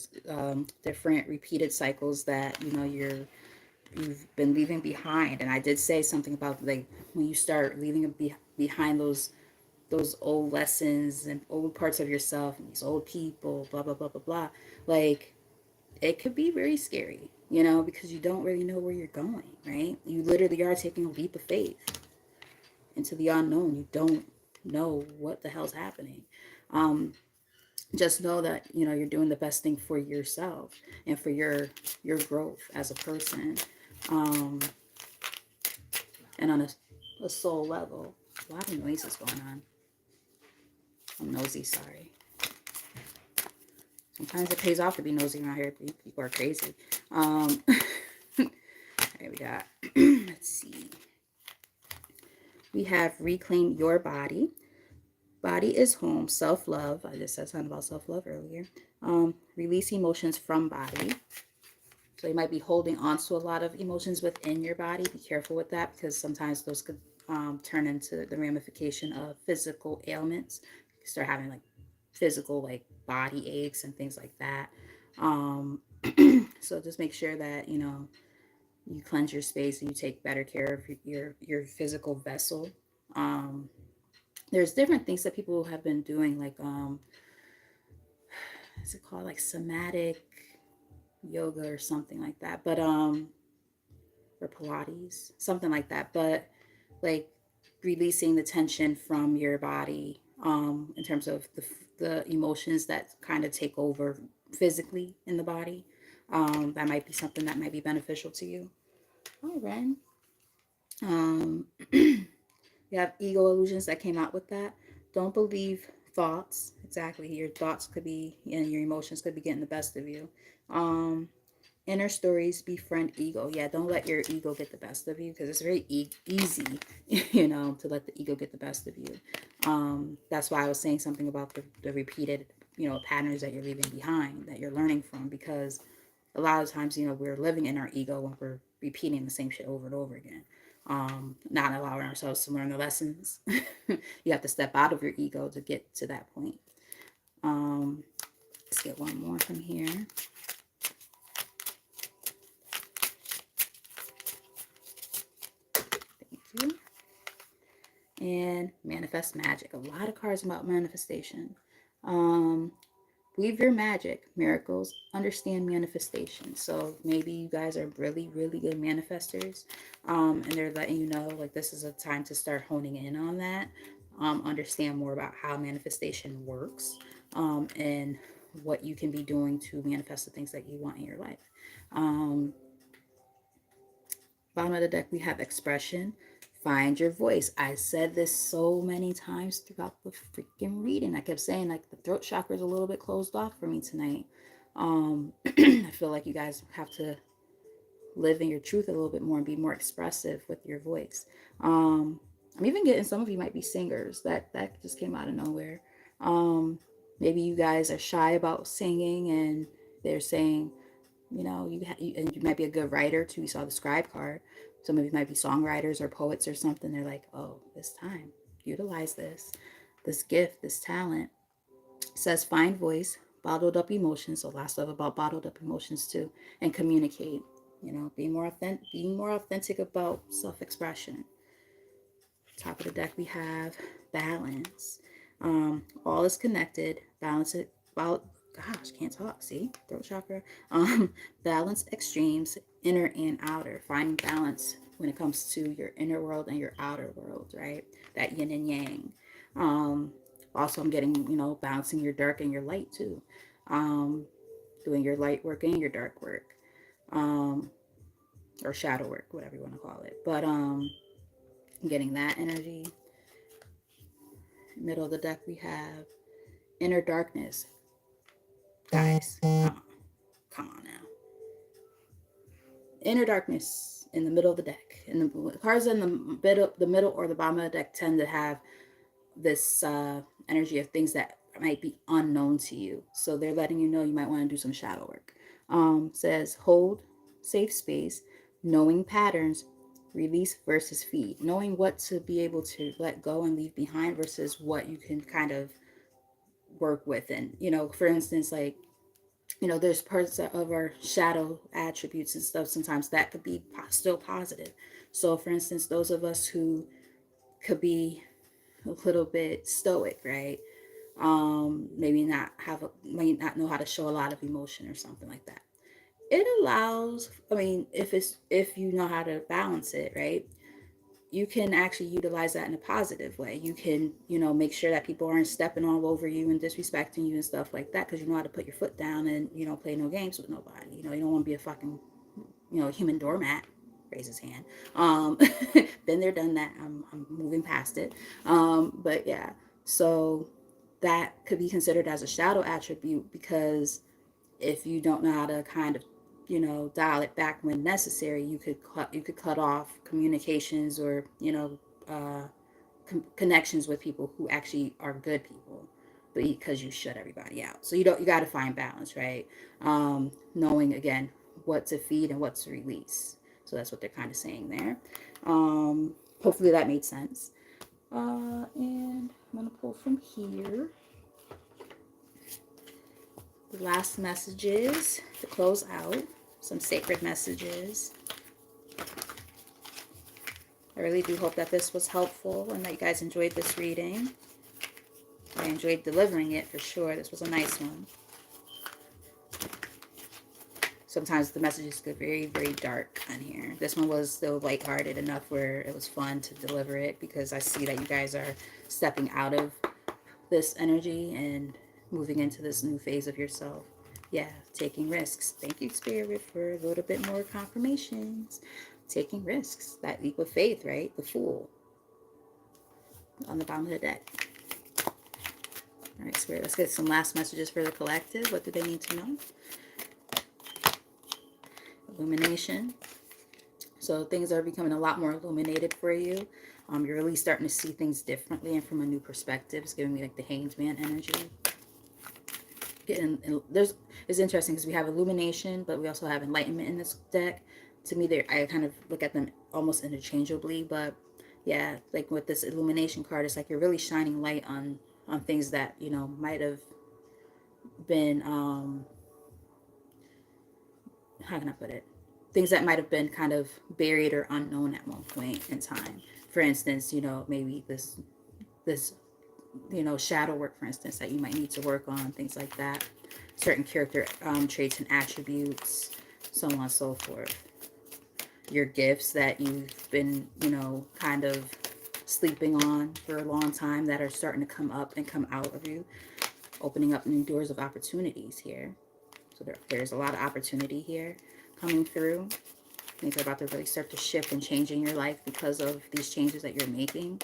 different repeated cycles that, you know, you've been leaving behind. And I did say something about like when you start leaving behind those old lessons and old parts of yourself and these old people, blah blah blah blah blah. Like, it could be very scary, you know, because you don't really know where you're going, right? You literally are taking a leap of faith into the unknown. You don't know what the hell's happening. Just know that, you know, you're doing the best thing for yourself and for your growth as a person, and on a soul level. A lot of noises going on. I'm nosy, sorry. Sometimes it pays off to be nosy around here. People are crazy. All right, we got, let's see. We have reclaim your body. Body is home. Self-love. I just said something about self-love earlier. Release emotions from body. So you might be holding on to a lot of emotions within your body. Be careful with that because sometimes those could turn into the ramification of physical ailments. You start having like physical like body aches and things like that. So just make sure that, you know, you cleanse your space and you take better care of your physical vessel. There's different things that people have been doing, like what's it called, like somatic yoga or something like that, but or Pilates, something like that, but like releasing the tension from your body, in terms of the emotions that kind of take over physically in the body. That might be something that might be beneficial to you. All right. You have ego illusions that came out with that. Don't believe thoughts. Exactly. Your thoughts could be, and your emotions could be getting the best of you. Inner stories befriend ego. Yeah, don't let your ego get the best of you because it's very easy, you know, to let the ego get the best of you. That's why I was saying something about the repeated, you know, patterns that you're leaving behind, that you're learning from, because a lot of times, you know, we're living in our ego when we're repeating the same shit over and over again. Not allowing ourselves to learn the lessons. You have to step out of your ego to get to that point. Let's get one more from here. Thank you. And manifest magic. A lot of cards about manifestation. Believe your magic, miracles, understand manifestation. So maybe you guys are really, really good manifestors. And they're letting you know, like, this is a time to start honing in on that. Understand more about how manifestation works. And what you can be doing to manifest the things that you want in your life. Bottom of the deck, we have expression. Find your voice. I said this so many times throughout the freaking reading. I kept saying like the throat chakra is a little bit closed off for me tonight. I feel like you guys have to live in your truth a little bit more and be more expressive with your voice. I'm even getting some of you might be singers. That just came out of nowhere. Maybe you guys are shy about singing, and they're saying, and you might be a good writer too. You saw the scribe card. Some of you might be songwriters or poets or something. They're like, oh, it's time. Utilize this gift, this talent. It says find voice, bottled up emotions. So last of about bottled up emotions too, and communicate. Being more authentic about self-expression. Top of the deck we have balance. All is connected. Balance it. About gosh, can't talk. See, throat chakra. Balance extremes, inner and outer. Finding balance when it comes to your inner world and your outer world, right? That yin and yang. Also, I'm getting balancing your dark and your light too. Doing your light work and your dark work. Or shadow work, whatever you want to call it. But getting that energy. Middle of the deck we have inner darkness. Guys, come on now. Inner darkness in the middle of the deck. And the cards in the middle or the bottom of the deck tend to have this energy of things that might be unknown to you. So they're letting you know you might want to do some shadow work. Says hold safe space, knowing patterns, release versus feed, knowing what to be able to let go and leave behind versus what you can kind of work with. And for instance, like there's parts of our shadow attributes and stuff sometimes that could be still positive. So for instance, those of us who could be a little bit stoic, right? Maybe might not know how to show a lot of emotion or something like that. It allows, if you know how to balance it, right? You can actually utilize that in a positive way. You can, make sure that people aren't stepping all over you and disrespecting you and stuff like that, because you know how to put your foot down and, play no games with nobody. You don't want to be a fucking, human doormat. Raise his hand. Been there, done that. I'm moving past it. But yeah, so that could be considered as a shadow attribute, because if you don't know how to kind of dial it back when necessary, you could cut off communications or connections with people who actually are good people, but because you shut everybody out. So you got to find balance, right? Knowing again what to feed and what to release. So that's what they're kind of saying there. Hopefully that made sense. And I'm gonna pull from here the last messages to close out, some sacred messages. I really do hope that this was helpful and that you guys enjoyed this reading. I enjoyed delivering it for sure. This was a nice one. Sometimes the messages get very, very dark on here. This one was still lighthearted enough where it was fun to deliver it, because I see that you guys are stepping out of this energy and moving into this new phase of yourself. Yeah, taking risks. Thank you, Spirit, for a little bit more confirmations. Taking risks. That leap of faith, right? The Fool on the bottom of the deck. All right, Spirit, let's get some last messages for the collective. What do they need to know? Illumination. So things are becoming a lot more illuminated for you. You're really starting to see things differently and from a new perspective. It's giving me like the Hanged Man energy. It's interesting because we have illumination, but we also have enlightenment in this deck. To me, I kind of look at them almost interchangeably. But yeah, like with this illumination card, it's like you're really shining light on things that might have been how can I put it? Things that might have been kind of buried or unknown at one point in time. For instance, maybe this shadow work, for instance, that you might need to work on, things like that. Certain character traits and attributes, so on and so forth. Your gifts that you've been, kind of sleeping on for a long time that are starting to come up and come out of you. opening up new doors of opportunities here. So there's a lot of opportunity here coming through. Things are about to really start to shift and change in your life because of these changes that you're making.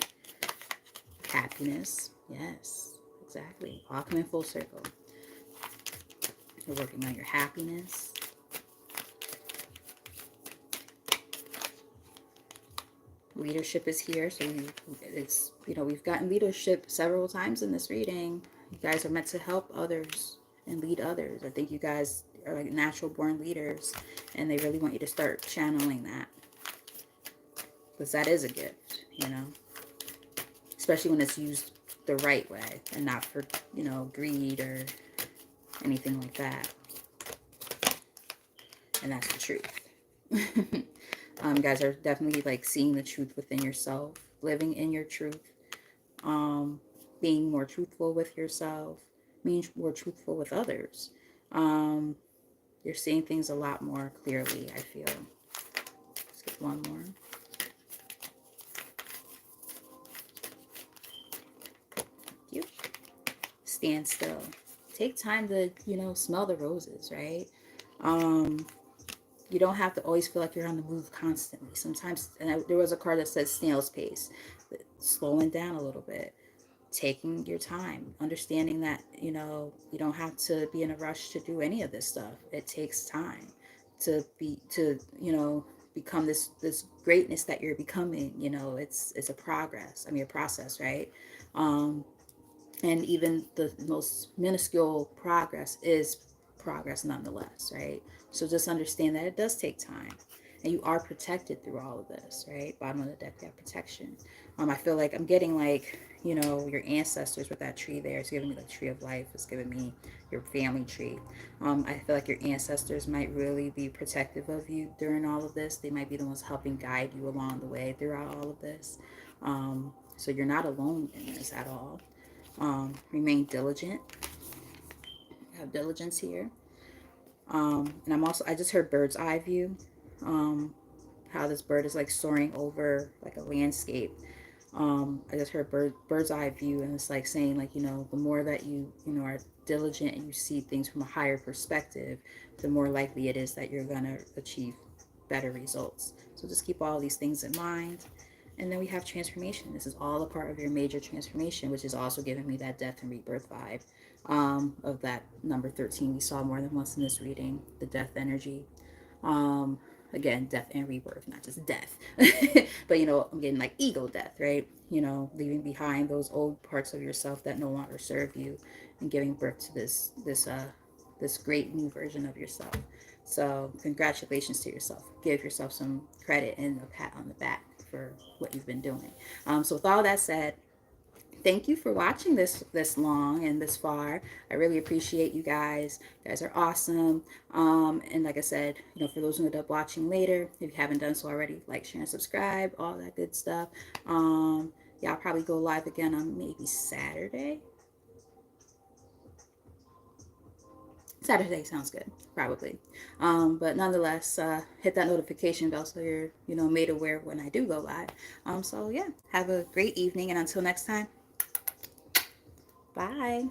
Happiness. Yes, exactly. All coming full circle. You're working on your happiness. Leadership is here. So it's, we've gotten leadership several times in this reading. You guys are meant to help others and lead others. I think you guys are like natural born leaders, and they really want you to start channeling that, because that is a gift, especially when it's used the right way and not for, greed or anything like that. And that's the truth. You guys are definitely like seeing the truth within yourself, living in your truth, being more truthful with yourself, being more truthful with others. You're seeing things a lot more clearly, I feel. Let's get one more. Thank you. Stand still. Take time to, smell the roses, right? You don't have to always feel like you're on the move constantly. Sometimes, and there was a card that said snail's pace, slowing down a little bit, taking your time, understanding that, you don't have to be in a rush to do any of this stuff. It takes time to become this greatness that you're becoming. It's a progress. I mean, a process, right? And even the most minuscule progress is progress nonetheless, right? So just understand that it does take time, and you are protected through all of this, right? Bottom of the deck, we have protection. I feel like I'm getting like, your ancestors with that tree there. It's giving me the tree of life. It's giving me your family tree. I feel like your ancestors might really be protective of you during all of this. They might be the ones helping guide you along the way throughout all of this. So you're not alone in this at all. Remain diligent. Have diligence here. And I just heard bird's eye view. How this bird is like soaring over like a landscape. I just heard bird's eye view, and it's like saying like, the more that are diligent and you see things from a higher perspective, the more likely it is that you're gonna achieve better results. So just keep all these things in mind. And then we have transformation. This is all a part of your major transformation, which is also giving me that death and rebirth vibe, of that number 13 we saw more than once in this reading, the death energy. Um, Again, death and rebirth, not just death. But, I'm getting like ego death, right? Leaving behind those old parts of yourself that no longer serve you, and giving birth to this great new version of yourself. So congratulations to yourself. Give yourself some credit and a pat on the back for what you've been doing. So with all that said, thank you for watching this long and this far. I really appreciate you guys. You guys are awesome. And like I said, for those who end up watching later, if you haven't done so already, like, share, and subscribe, all that good stuff. Yeah, I'll probably go live again on maybe Saturday. Saturday sounds good, probably. But nonetheless, hit that notification bell so you're, made aware when I do go live. So yeah, have a great evening, and until next time, bye.